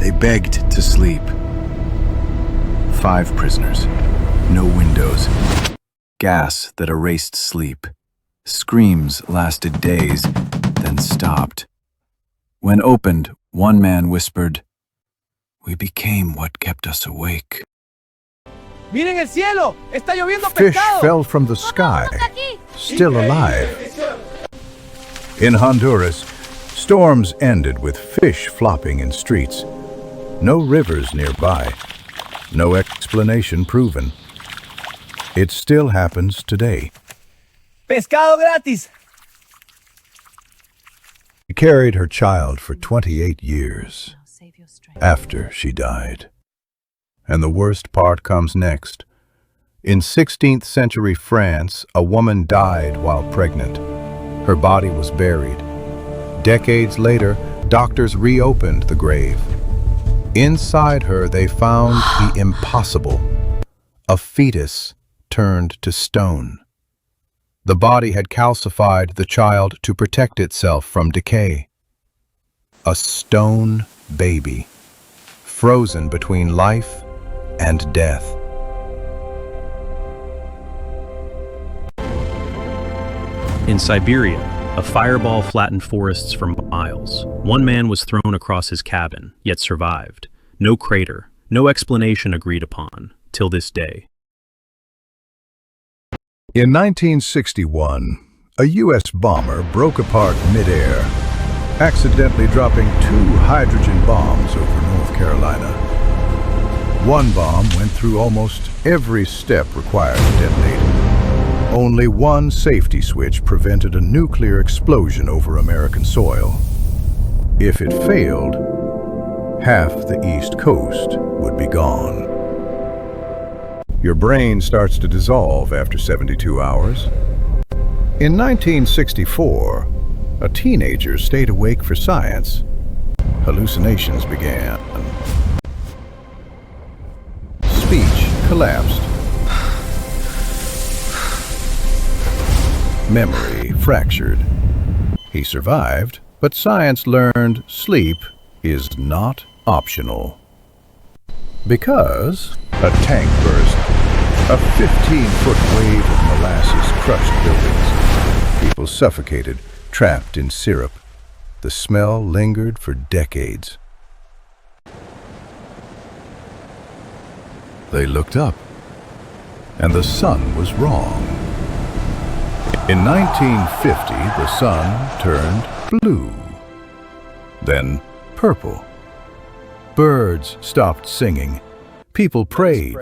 They begged to sleep. 5 prisoners. No windows. Gas that erased sleep. Screams lasted days, then stopped. When opened, one man whispered, "We became what kept us awake." ¡Miren el cielo! ¡Está lloviendo Fish pescado! fell from the sky, still alive. In Honduras, storms ended with fish flopping in streets. No rivers nearby. No explanation proven. It still happens today. ¡Pescado gratis! She carried her child for 28 years after she died. And the worst part comes next. In 16th century France, a woman died while pregnant. Her body was buried. Decades later, doctors reopened the grave. Inside her, they found the impossible. A fetus turned to stone. The body had calcified the child to protect itself from decay. A stone baby, frozen between life and death. In Siberia, a fireball flattened forests for miles. One man was thrown across his cabin, yet survived. No crater, no explanation agreed upon, till this day. In 1961, a U.S. bomber broke apart midair, accidentally dropping 2 hydrogen bombs over North Carolina. One bomb went through almost every step required to detonate. Only one safety switch prevented a nuclear explosion over American soil. If it failed, half the East Coast would be gone. Your brain starts to dissolve after 72 hours. In 1964, a teenager stayed awake for science. Hallucinations began. Speech collapsed. Memory fractured. He survived, but science learned sleep is not optional. Because a tank burst. A 15-foot wave of molasses crushed buildings. People suffocated, trapped in syrup. The smell lingered for decades. They looked up, and the sun was wrong. In 1950, the sun turned blue, then purple. Birds stopped singing. People prayed.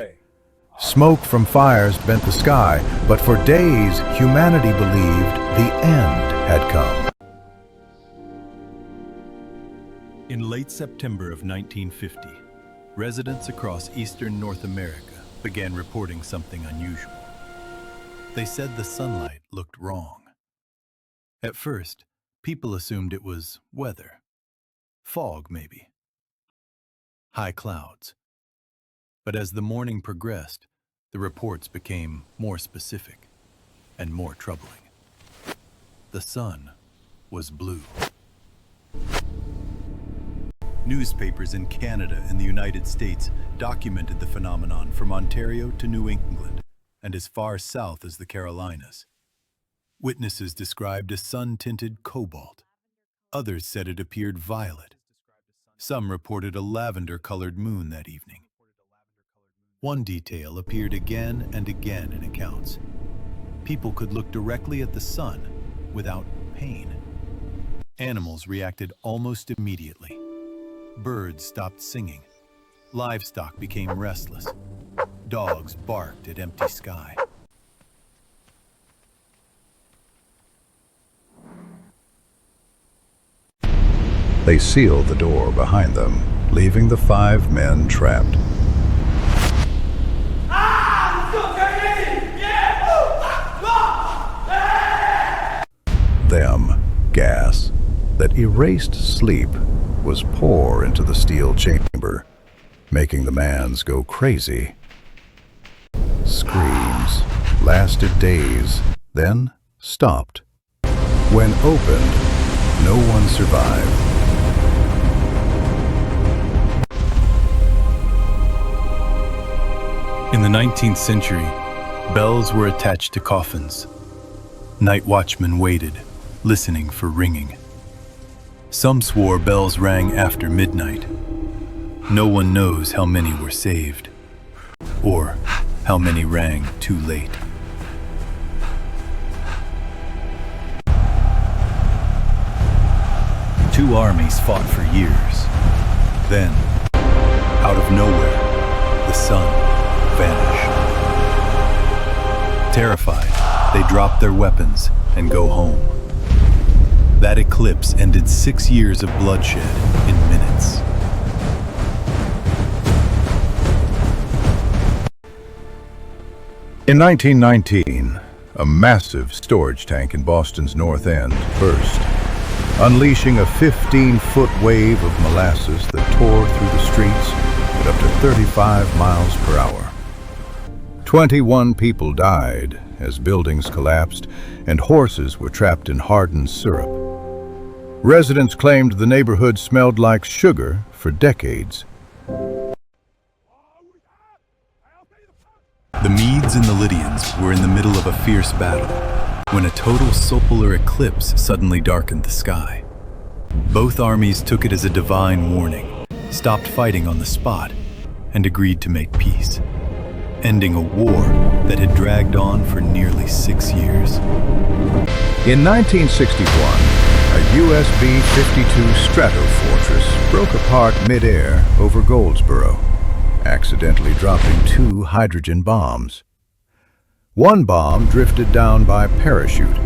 Smoke from fires bent the sky, but for days humanity believed the end had come. In late September of 1950, residents across eastern North America began reporting something unusual. They said the sunlight looked wrong. At first, people assumed it was weather. Fog, maybe. High clouds. But as the morning progressed, the reports became more specific and more troubling. The sun was blue. Newspapers in Canada and the United States documented the phenomenon from Ontario to New England and as far south as the Carolinas. Witnesses described a sun-tinted cobalt. Others said it appeared violet. Some reported a lavender-colored moon that evening. One detail appeared again and again in accounts. People could look directly at the sun without pain. Animals reacted almost immediately. Birds stopped singing. Livestock became restless. Dogs barked at empty sky. They sealed the door behind them, leaving the 5 men trapped. Them gas that erased sleep was poured into the steel chamber, making the mans go crazy. Screams lasted days, then stopped. When opened, no one survived. In the 19th century, bells were attached to coffins. Night watchmen waited, listening for ringing. Some swore bells rang after midnight. No one knows how many were saved, or how many rang too late. Two armies fought for years. Then, out of nowhere, the sun vanished. Terrified, they dropped their weapons and go home. That eclipse ended 6 years of bloodshed in minutes. In 1919, a massive storage tank in Boston's North End burst, unleashing a 15-foot wave of molasses that tore through the streets at up to 35 miles per hour. 21 people died as buildings collapsed and horses were trapped in hardened syrup. Residents claimed the neighborhood smelled like sugar for decades. The Medes and the Lydians were in the middle of a fierce battle when a total solar eclipse suddenly darkened the sky. Both armies took it as a divine warning, stopped fighting on the spot, and agreed to make peace, ending a war that had dragged on for nearly 6 years. In 1961, a US B-52 Stratofortress broke apart mid-air over Goldsboro, accidentally dropping 2 hydrogen bombs. One bomb drifted down by parachute.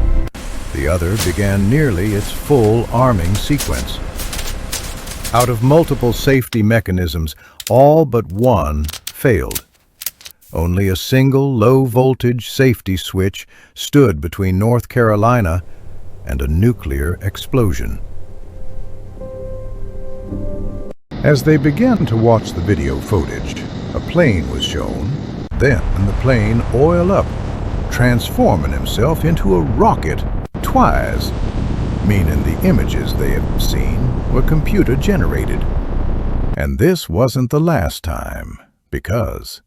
The other began nearly its full arming sequence. Out of multiple safety mechanisms, all but one failed. Only a single low-voltage safety switch stood between North Carolina and a nuclear explosion. As they began to watch the video footage, a plane was shown. Then the plane oiled up, transforming himself into a rocket twice, meaning the images they had seen were computer-generated. And this wasn't the last time, because